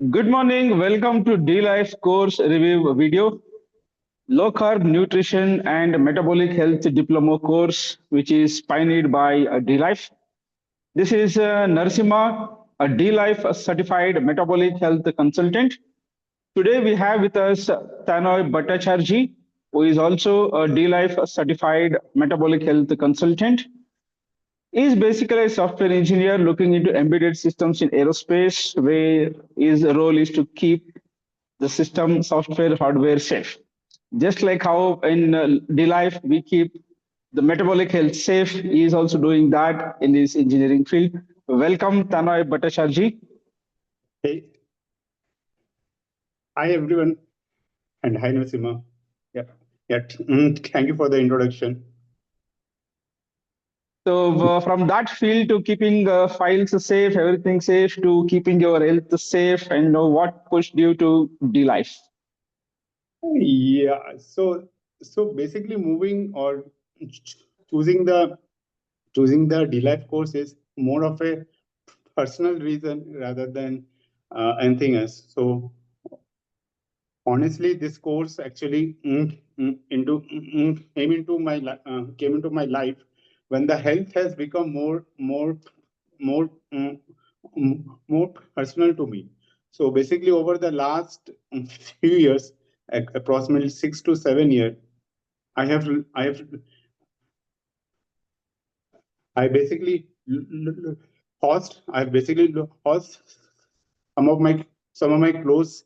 Good morning. Welcome to D-Life course review video. Low-carb nutrition and metabolic health diploma course, which is pioneered by D-Life. This is Narasimha, a D-Life certified metabolic health consultant. Today we have with us Tanoy Bhattacharjee, who is also a D-Life certified metabolic health consultant. He is basically a software engineer looking into embedded systems in aerospace, where his role is to keep the system, software, hardware safe. Just like how in D-Life we keep the metabolic health safe, he is also doing that in his engineering field. Welcome, Tanoy Bhattacharjee. Hey, hi everyone, and hi Nasima. Yeah, thank you for the introduction. So, from that field to keeping files safe, everything safe, to keeping your health safe, and what pushed you to D-Life? Yeah, so basically, moving or choosing the D-Life course is more of a personal reason rather than anything else. So honestly, this course actually came into my life when the health has become more more personal to me. So basically, over the last few years, approximately 6 to 7 years, I have I have I basically lost I basically lost some of my some of my close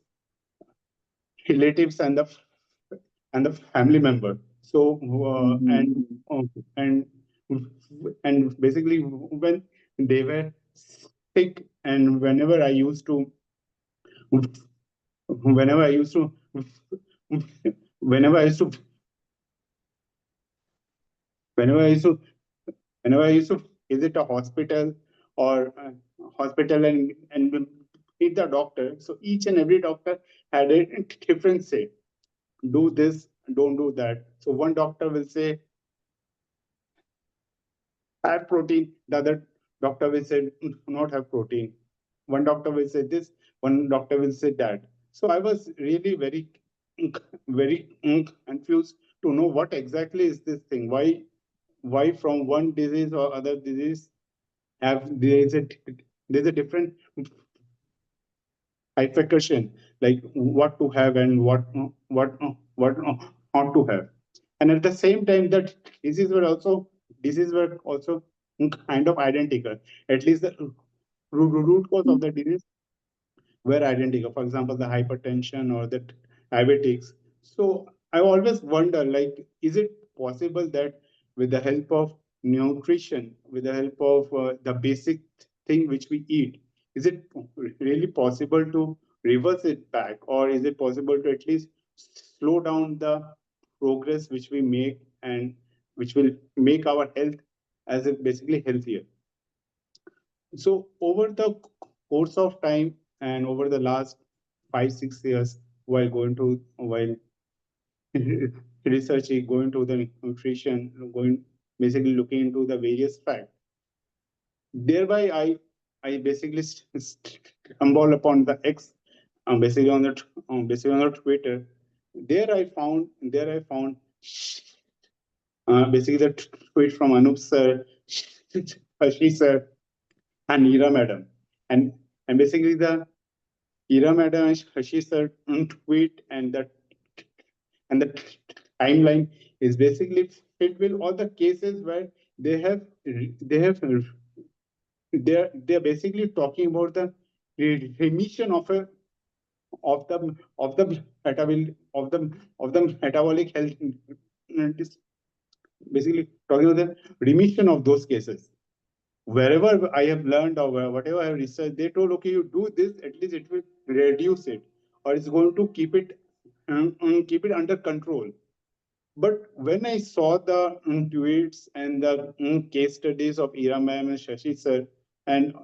relatives and the family member. So uh, and and basically when they were sick, and whenever I used to whenever I used to whenever I used to whenever I used to visit a hospital or hospital and meet the doctor, so each and every doctor had a different say. Do this, don't do that. So one doctor will say have protein, the other doctor will say not have protein. One doctor will say this, one doctor will say that. So I was really very confused to know what exactly is this thing. Why from one disease or other disease have there's a different bifurcation, like what to have and what not to have. And at the same time, that diseases were also kind of identical. At least the root cause of the disease were identical. For example, the hypertension or the diabetics. So I always wonder, like, is it possible that with the help of nutrition, with the help of the basic thing which we eat, is it really possible to reverse it back, or is it possible to at least slow down the progress which we make and which will make our health as a basically healthier? So over the course of time and over the last 5 6 years, while researching, going to the nutrition, going basically looking into the various facts, thereby I basically stumble upon the X, basically on the Twitter. There I found basically the tweet from Anup sir, Hashi sir, and Ira madam, and basically the Ira madam and Hashi sir tweet and the timeline is basically filled with all the cases where they have they have they're basically talking about the remission of the metabolic health, is basically talking about the remission of those cases. Wherever I have learned or whatever I have researched, they told, okay, you do this, at least it will reduce it, or it's going to keep it under control. But when I saw the tweets and the case studies of Ira ma'am and Shashi sir, and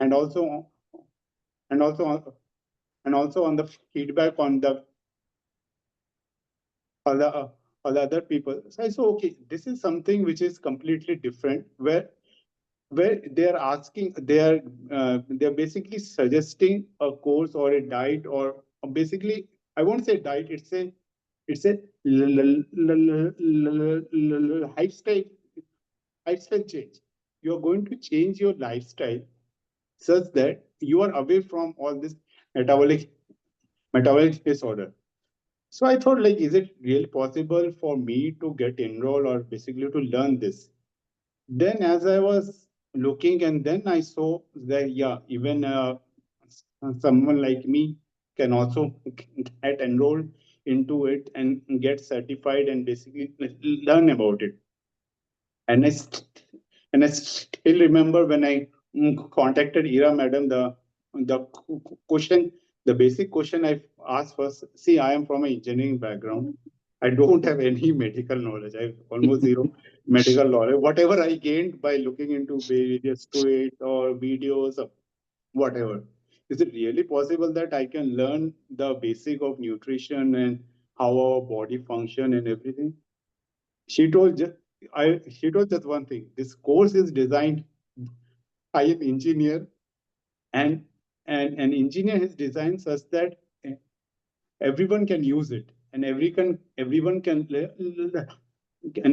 and also and also and also on the feedback on the other people, so I saw, okay, this is something which is completely different. Where where they're basically suggesting a course or a diet, or basically, I won't say diet, it's a lifestyle change. You're going to change your lifestyle such that you are away from all this metabolic disorder. So I thought, like, is it really possible for me to get enrolled or basically to learn this? Then, as I was looking, and then I saw that, yeah, even someone like me can also get enrolled into it and get certified and basically learn about it. And I still remember when I contacted Ira Madam, the question, the basic question I asked was, see, I am from an engineering background. I don't have any medical knowledge. I have almost zero medical knowledge. Whatever I gained by looking into various tweets or videos or whatever. Is it really possible that I can learn the basic of nutrition and how our body function and everything? She told just she told just one thing. This course is designed by an engineer, and an engineer has designed such that everyone can use it, and everyone can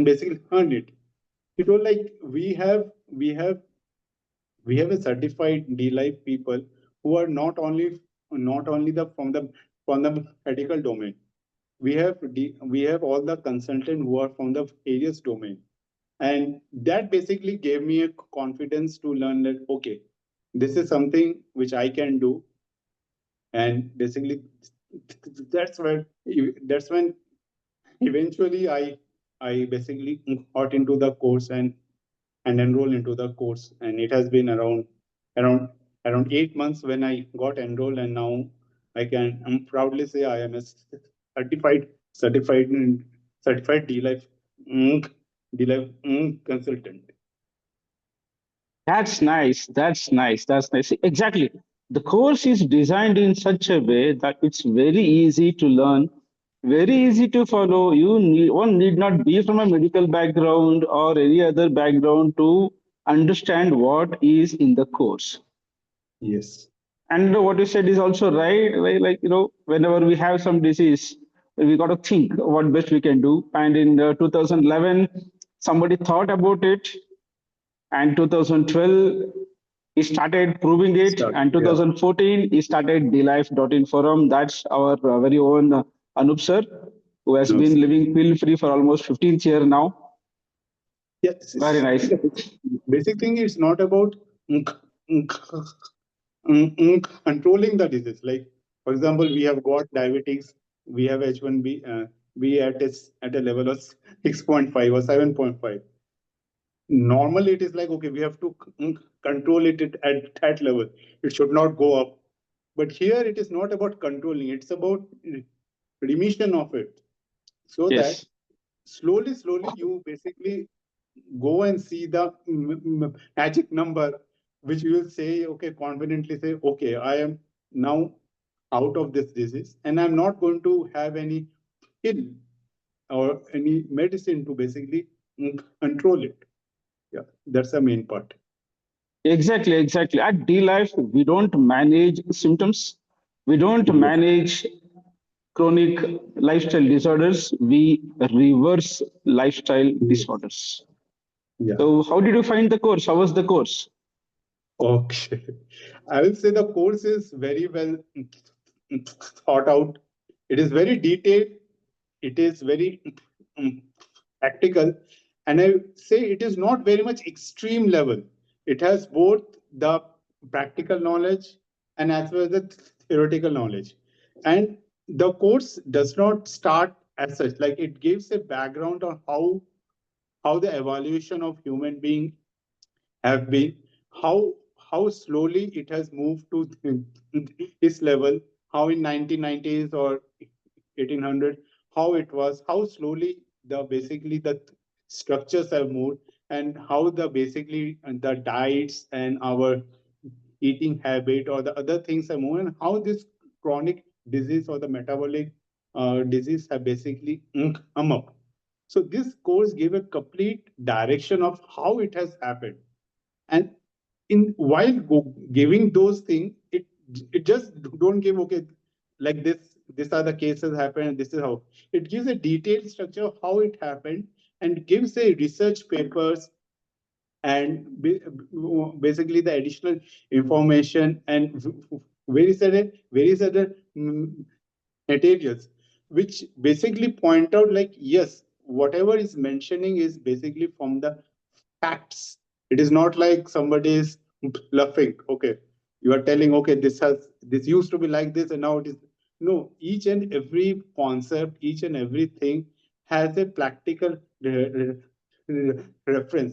basically earn it. She told, like, we have a certified D-Life people who are not only from the medical domain. We have all the consultant who are from the various domain. And that basically gave me a confidence to learn that, okay, this is something which I can do. And basically, that's when that's when eventually I basically got into the course and enrolled into the course. And it has been around around 8 months when I got enrolled, and now I'm proudly say I am a certified certified certified D-Life consultant. That's nice. That's nice. That's nice. Exactly. The course is designed in such a way that it's very easy to learn, very easy to follow. One need not be from a medical background or any other background to understand what is in the course. Yes. And what you said is also right. Like, whenever we have some disease, we got to think what best we can do. And in 2011, somebody thought about it, and 2012 he started proving it, Start. and Yeah. 2014 he started dlife.in forum. That's our very own Anup sir, who has No. been living pill free for almost 15th year now. Yes. Very nice. The basic thing is not about controlling the disease. Like, for example, we have got diabetes, we have H1B, we at a level of 6.5 or 7.5. Normally, it is like, okay, we have to control it at that level. It should not go up. But here, it is not about controlling, it's about remission of it. So that Yes. slowly, you basically go and see the magic number, which you will say, okay, confidently say, okay, I am now out of this disease, and I'm not going to have any pill or any medicine to basically control it. Yeah, that's the main part. Exactly, exactly. At D Life, we don't manage symptoms. We don't Yes. manage chronic lifestyle disorders. We reverse lifestyle Yes. disorders. Yeah. So, how did you find the course? How was the course? Okay. I will say the course is very well thought out. It is very detailed. It is very practical. And I say it is not very much extreme level. It has both the practical knowledge and as well as the theoretical knowledge. And the course does not start as such. Like, it gives a background on how the evaluation of human being have been, how slowly it has moved to this level, how in 1990s or 1800, how it was, how slowly the basically the structures have moved, and how the basically the diets and our eating habit or the other things have moved, and how this chronic disease or the metabolic disease have basically come up. So this course gave a complete direction of how it has happened. And in while giving those things, it just don't give, okay, like this, these are the cases happen, and this is how. It gives a detailed structure of how it happened, and gives a research papers, and basically the additional information, and various other materials, which basically point out, like, yes, whatever is mentioning is basically from the facts. It is not like somebody is bluffing. Okay, you are telling, okay, this used to be like this and now it is. No, each and every concept, each and everything has a practical reference,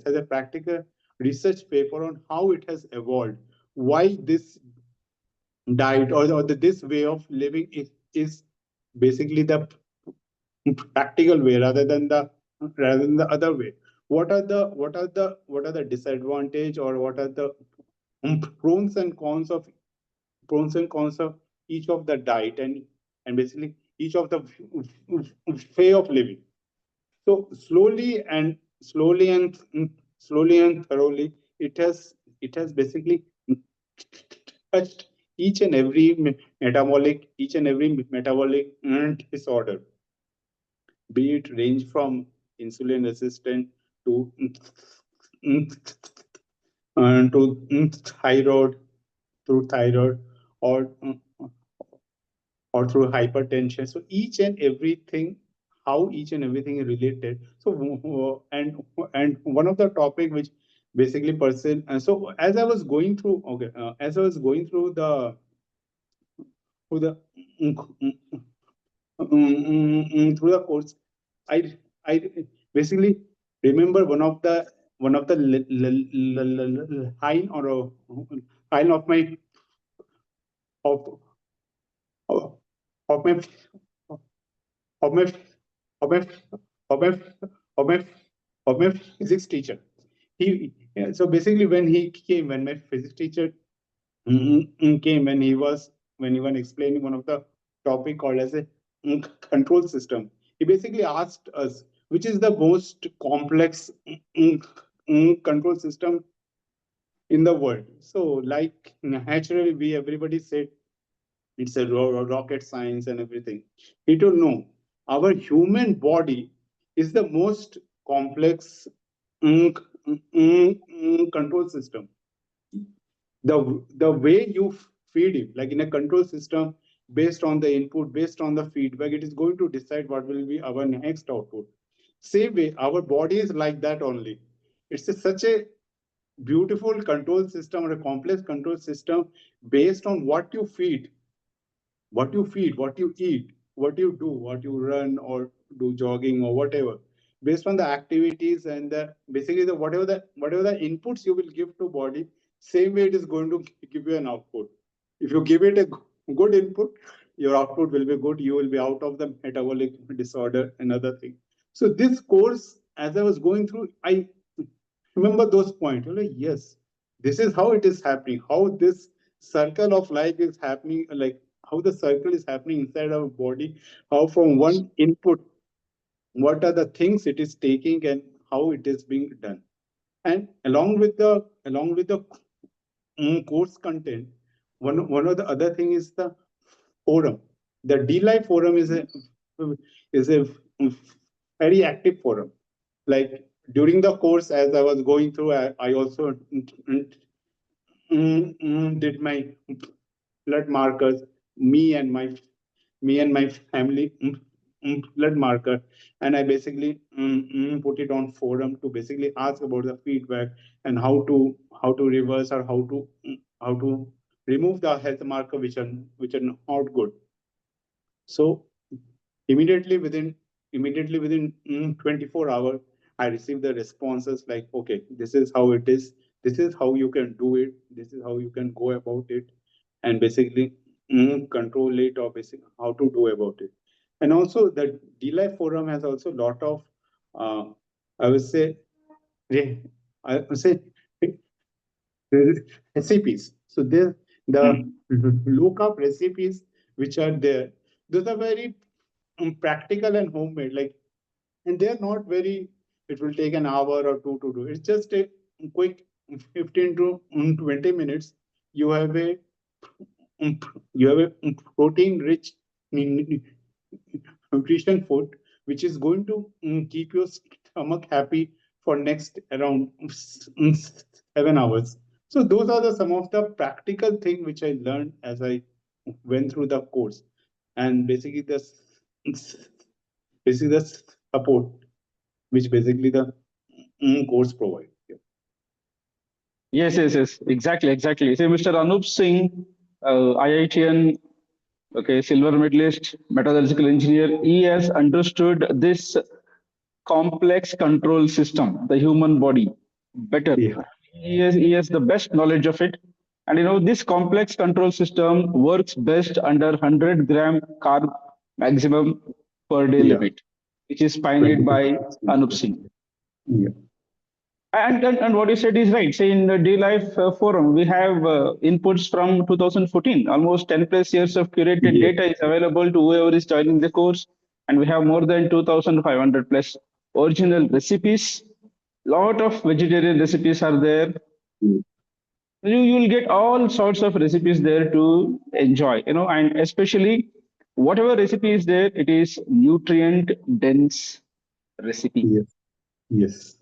has a practical research paper on how it has evolved, why this diet, or this way of living is basically the practical way, rather than the other way. What are the disadvantage, or what are the pros and cons of each of the diet, and basically each of the way of living. So slowly and thoroughly, it has basically touched each and every metabolic disorder, be it range from insulin resistant to thyroid, through thyroid, or through hypertension. So how each and everything is related. So and one of the topic which basically person. And so as I was going through, okay, as I was going through the through the course, I basically remember one of the line, or a line of my of of of my of my of my of my of my of my physics teacher. So basically when my physics teacher came, when he was explaining one of the topic called as a control system. He basically asked us which is the most complex control system in the world. So, like, naturally, everybody said it's a rocket science and everything. He don't know. Our human body is the most complex control system. The way you feed it, like in a control system, based on the input, based on the feedback, it is going to decide what will be our next output. Same way, our body is like that only. It's such a beautiful control system, or a complex control system, based on what you eat, what you do, what you run or do jogging or whatever, based on the activities, and basically whatever the inputs you will give to body, same way it is going to give you an output. If you give it a good input, your output will be good. You will be out of the metabolic disorder and other thing. So this course, as I was going through, I remember those points. You're like, yes, this is how it is happening, how this circle of life is happening, like how the circle is happening inside our body, how from one input, what are the things it is taking, and how it is being done. And along with the course content, one of the other thing is the forum. The DLive forum is a very active forum. Like during the course, as I was going through, I also did my blood markers. Me and my family blood marker, and I basically put it on forum to basically ask about the feedback, and how to reverse, or how to remove the health marker which are not good. So immediately within 24 hours, I received the responses like, okay, this is how it is, this is how you can do it, this is how you can go about it, and basically control it, or basically how to do about it. And also the DLife forum has also a lot of uh, I would say re- I would say recipes. So the low carb recipes which are there, those are very practical and homemade. Like, and they're not very. It will take an hour or two to do. It's just a quick 15 to 20 minutes, you have a you have a protein rich nutrition food which is going to keep your stomach happy for next around 7 hours. So those are the some of the practical thing which I learned as I went through the course, and basically the support which basically the course provide. Yeah. Yes, yes, yes. Exactly, exactly. See, Mr. Anup Singh, IITian, okay, silver medalist, metallurgical engineer, he has understood this complex control system, the human body, better. Yeah. He has the best knowledge of it. And this complex control system works best under 100-gram carb maximum per day Yeah. limit, which is pioneered 20. by Anup Singh. Yeah. And what you said is right. Say in the D Life forum, we have inputs from 2014. Almost 10 plus years of curated Yeah. data is available to whoever is joining the course, and we have more than 2,500 plus original recipes. Lot of vegetarian recipes are there. You will get all sorts of recipes there to enjoy. And especially whatever recipe is there, it is nutrient dense recipe. Yes. Yes.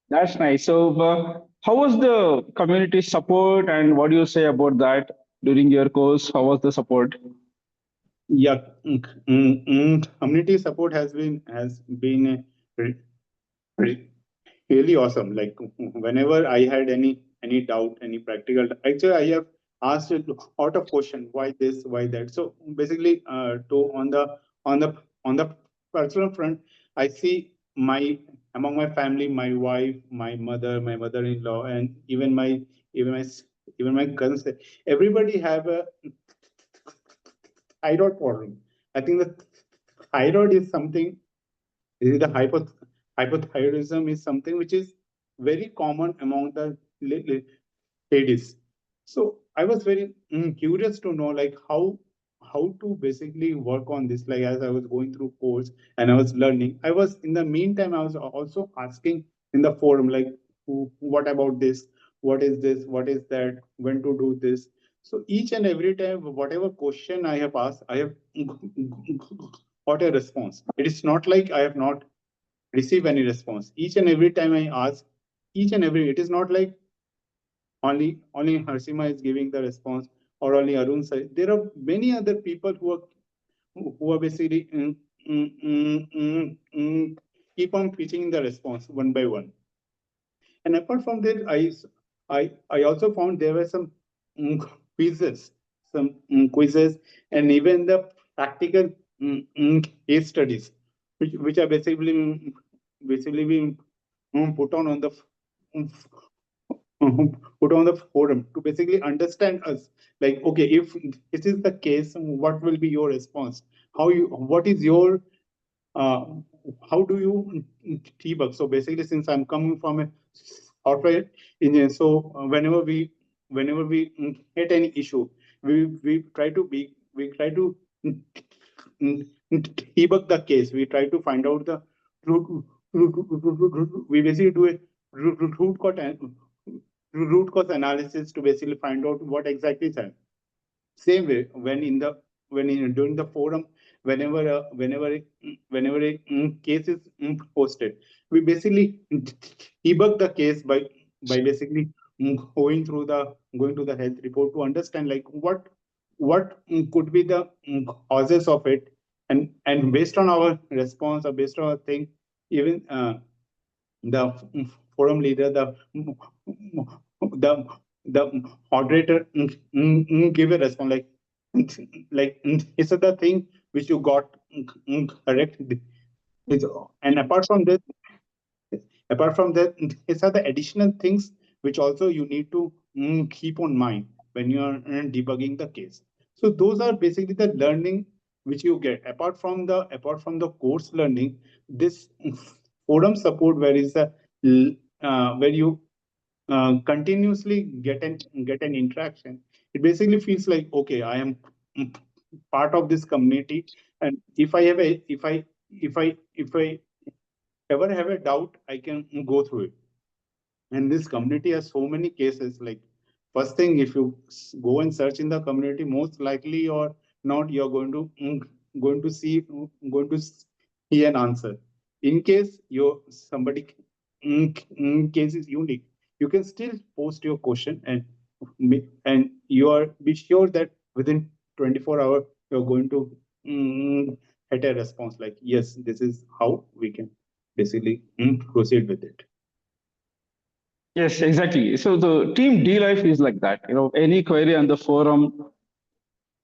That's nice. So, how was the community support, and what do you say about that during your course? How was the support? Yeah. Community support has been re- really awesome. Like whenever I had any doubt, any practical, actually I have asked a lot of question. Why this? Why that? So basically, to on the personal front, I see my among my family, my wife, my mother, my mother-in-law, and even my even my cousins. Everybody have a thyroid problem. I think the thyroid is something. The hypothyroidism is something which is very common among the ladies. So I was very curious to know like how to basically work on this. Like as I was going through course and I was learning, I was in the meantime I was also asking in the forum like what about this? What is this? What is that? When to do this? So each and every time, whatever question I have asked, I have got a response. It is not like I have not received any response. Each and every time I ask, it is not like only Harsima is giving the response or only Arun sir. There are many other people who are basically keep on pitching the response one by one. And apart from that, I also found there were some mm, quizzes, quizzes, and even the practical case studies, which are basically being put on the put on the forum to basically understand us. Like, okay, if this is the case, what will be your response? What is your uh, how do you debug? So basically, since I'm coming from a software engineer, so whenever we get any issue, we try to debug the case. We try to find out the we basically do a root cause analysis to basically find out what exactly is happening. Same way, during the forum, whenever a case is posted, we basically debug the case by basically going to the health report to understand like what could be the causes of it, and based on our response or based on our thing, even the forum leader, the the moderator give a response like is it the thing which you got correct. And apart from that, these are the additional things which also you need to keep on mind when you are debugging the case. So those are basically the learning which you get apart from the course learning. This forum support where you continuously get an interaction. It basically feels like okay, I am part of this community, and if I ever have a doubt, I can go through it. And this community has so many cases. Like, first thing, if you go and search in the community, most likely or not, you're going to see going to see an answer. In case your somebody case is unique, you can still post your question, and you are be sure that within 24 hours you're going to get a response like, yes, this is how we can basically proceed with it. Yes, exactly. So the team D life is like that. Any query on the forum,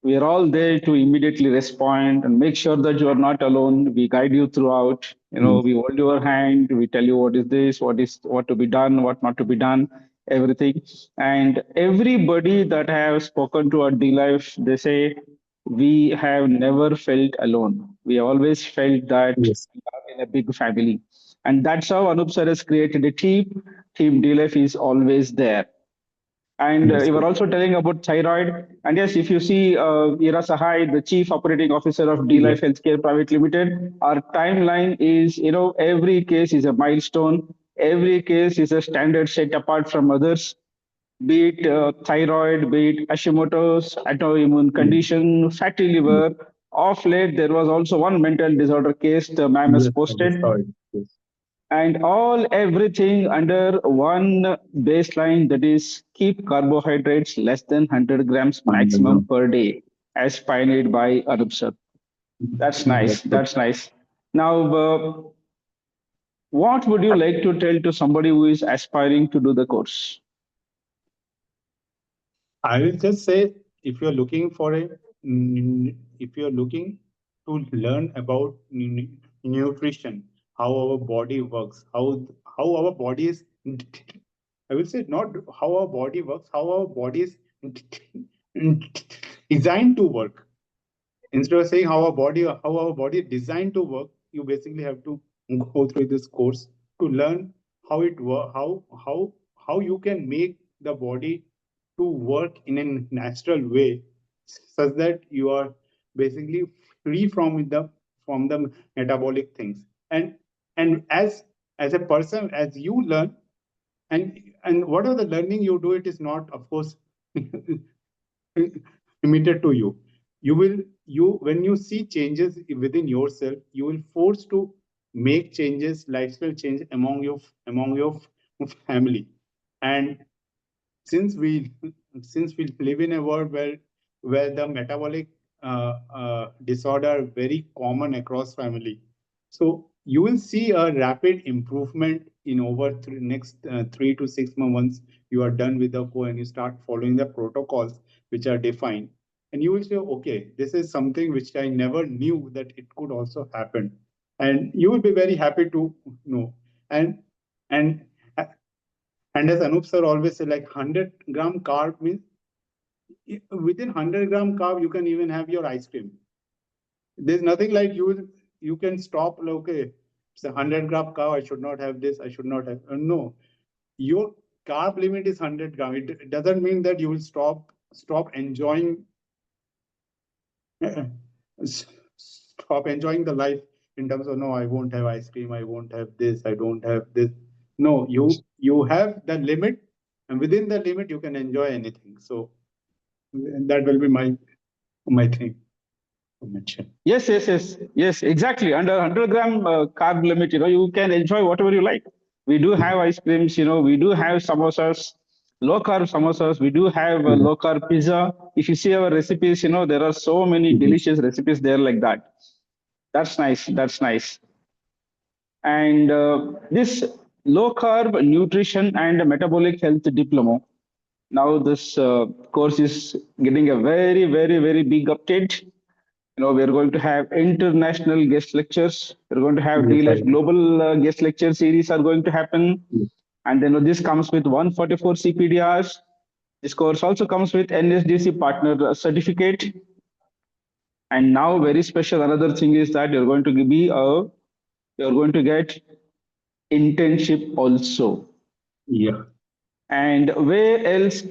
we are all there to immediately respond and make sure that you are not alone. We guide you throughout. Yes. We hold your hand. We tell you what is this, what to be done, what not to be done, everything. And everybody that I have spoken to at D Life, they say we have never felt alone. We always felt that Yes. we are in a big family, and that's how Anup sir has created a team. Team D Life is always there. And Yes. you were also telling about thyroid. And yes, if you see Ira Sahai, the chief operating officer of D Yes. Life Healthcare Private Limited, our timeline is, every case is a milestone. Every case is a standard set apart from others, be it thyroid, be it Hashimoto's, autoimmune Yes. condition, fatty Yes. liver. Of late, there was also one mental disorder case the ma'am has Yes. I just saw posted, it. Yes. and all everything under one baseline, that is keep carbohydrates less than 100 grams maximum Underground. per day, as pioneered by Anup sir. That's nice. That's good. That's nice. Now, what would you like to tell to somebody who is aspiring to do the course? I will just say, if you're looking for if you're looking to learn about nutrition, how our body works, how our body is, I will say not how our body works, how our body is designed to work. Instead of saying how our body is designed to work, you basically have to go through this course to learn how it work, how you can make the body to work in a natural way, such that you are basically free from the metabolic things. And as a person, as you learn, and whatever the learning you do, it is not, of course, limited to you. You will you When you see changes within yourself, you will force to make changes, lifestyle change among your family. And since we since we live in a world where the metabolic disorder are very common across family, so you will see a rapid improvement in over next 3 to 6 months. Once you are done with the core and you start following the protocols which are defined, and you will say, okay, this is something which I never knew that it could also happen, and you will be very happy to know. And and and as Anup sir always say, like 100-gram carb means within 100-gram carb, you can even have your ice cream. There's nothing like you can stop, like, okay, it's a 100-gram carb, I should not have this, I should not have. No, your carb limit is 100 gram. It doesn't mean that you will stop enjoying stop enjoying the life in terms of, no, I won't have ice cream, I won't have this, I don't have this. No, you have the limit, and within the limit you can enjoy anything. So that will be my thing to mention. Yes, exactly. Under 100-gram carb limit, you can enjoy whatever you like. We do have ice creams, we do have samosas, low carb samosas. We do have Mhm. low carb pizza. If you see our recipes, there are so many Mhm. delicious recipes there like that. That's nice. That's nice. And this low carb nutrition and metabolic health diploma. Now this course is getting a very, very, very big update. We're going to have international guest lectures. We're going to have Yes, I DLife global guest lecture series are going to happen. yes. And then this comes with 144 CPDRs. This course also comes with NSDC partner certificate. And now very special another thing is that you're going to get internship also. Yeah. And where else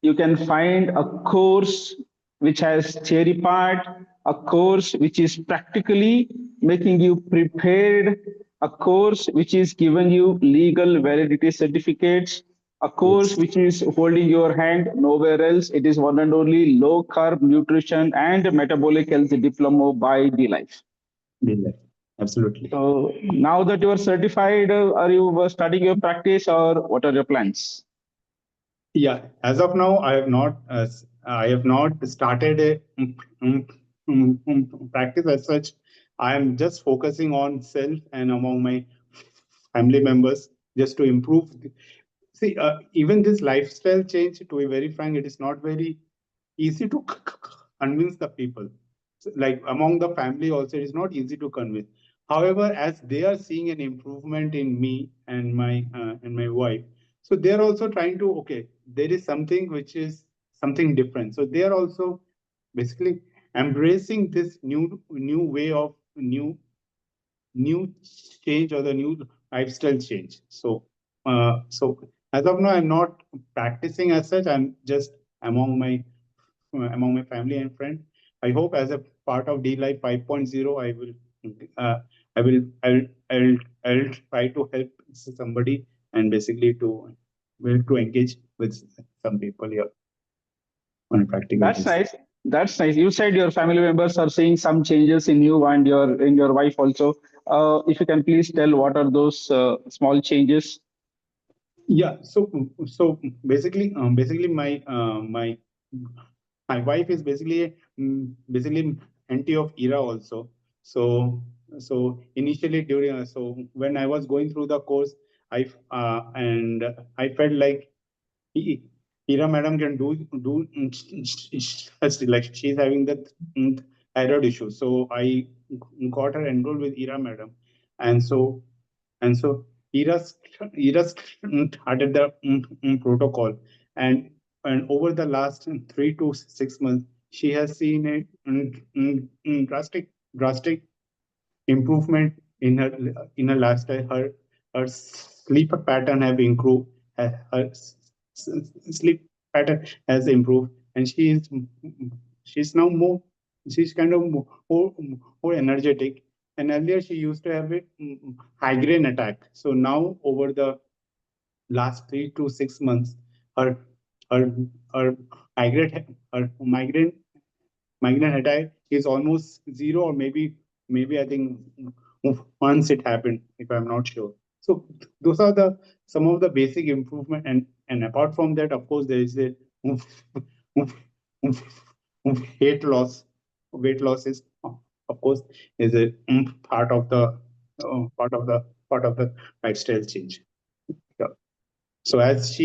you can find a course which has theory part, a course which is practically making you prepared a course which is giving you legal validity certificates, a course Yes. which is holding your hand nowhere else. It is one and only low carb nutrition and metabolic health diploma by D Life. Deal. Absolutely. So now that you are certified, are you studying your practice or what are your plans? Yeah, as of now, I have not started a practice as such. I am just focusing on self and among my family members just to improve. See, even this lifestyle change, to be very frank, it is not very easy to convince the people. So, like among the family, also, it is not easy to convince. However, as they are seeing an improvement in me and my wife, so they are also trying to, okay, there is something which is something different. So they are also basically embracing this new way of new change or the new lifestyle change. So as of now, I'm not practicing as such. I'm just among my among my family and friends. I hope as a part of D Life 5.0, uh, I'll try to help somebody and basically to engage with some people here on a practical That's basis. nice. That's nice. You said your family members are seeing some changes in you and your wife also. If you can please tell what are those small changes? Yeah. So basically my wife is basically anti of era also. So initially during so when I was going through the course, and I felt like he- Ira madam can like she's having that thyroid issue. So I got her enrolled with Ira madam, and so Ira started the protocol, and over the last 3 to 6 months, she has seen a drastic improvement in her lifestyle. Her sleep pattern have improved. Her sleep pattern has improved, and she's now more. She's kind of more energetic. And earlier she used to have a migraine attack. So now over the last 3 to 6 months, her her her migraine attack is almost zero, or maybe I think once it happened, if I'm not sure. So those are the some of the basic improvement, and apart from that, of course, there is a weight loss. Weight loss is, of course, is a part of the lifestyle change. Yeah. So That's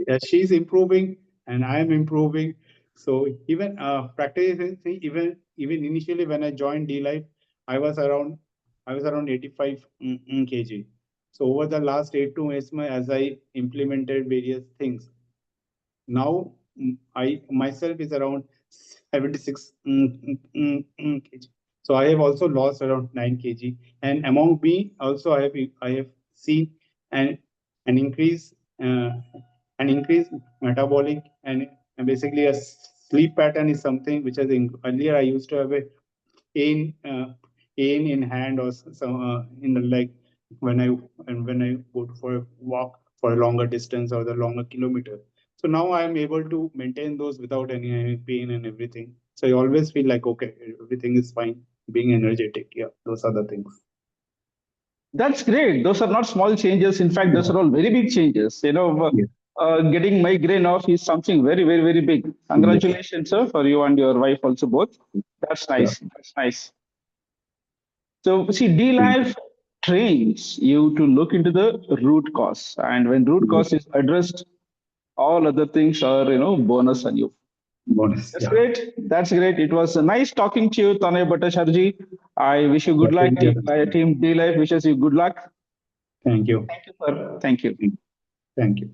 as she's improving and I am improving, so even practically even initially when I joined D Life, I was around I was around 85 kg. So over the last 8 to 8 months, as I implemented various things, now I myself is around 76 kg. So I have also lost around 9 kg, and among me also I have seen an an increase uh, an increased metabolic, and basically a sleep pattern is something which earlier I used to have a pain pain in hand or some in the leg when I go for a walk for a longer distance or the longer kilometer. So now I am able to maintain those without any pain and everything. So I always feel like okay, everything is fine. Being energetic, yeah, those are the things. that's great. Those are not small changes. In fact, those Yeah. are all very big changes. Yeah. Getting migraine off is something very, very, very big. Yes. Congratulations, sir, for you and your wife also both. That's Yeah. nice. That's nice. So, see, D Thank Life trains you to look into the root cause, and when root you. cause is addressed, all other things are bonus on you. Bonus. That's Yeah. great. That's great. It was nice talking to you, Tanay Bhattacharjee. I wish you Yeah. good luck. Same here. Team D Life wishes you good luck. Thank you. Thank you, sir. Thank you. Thank you.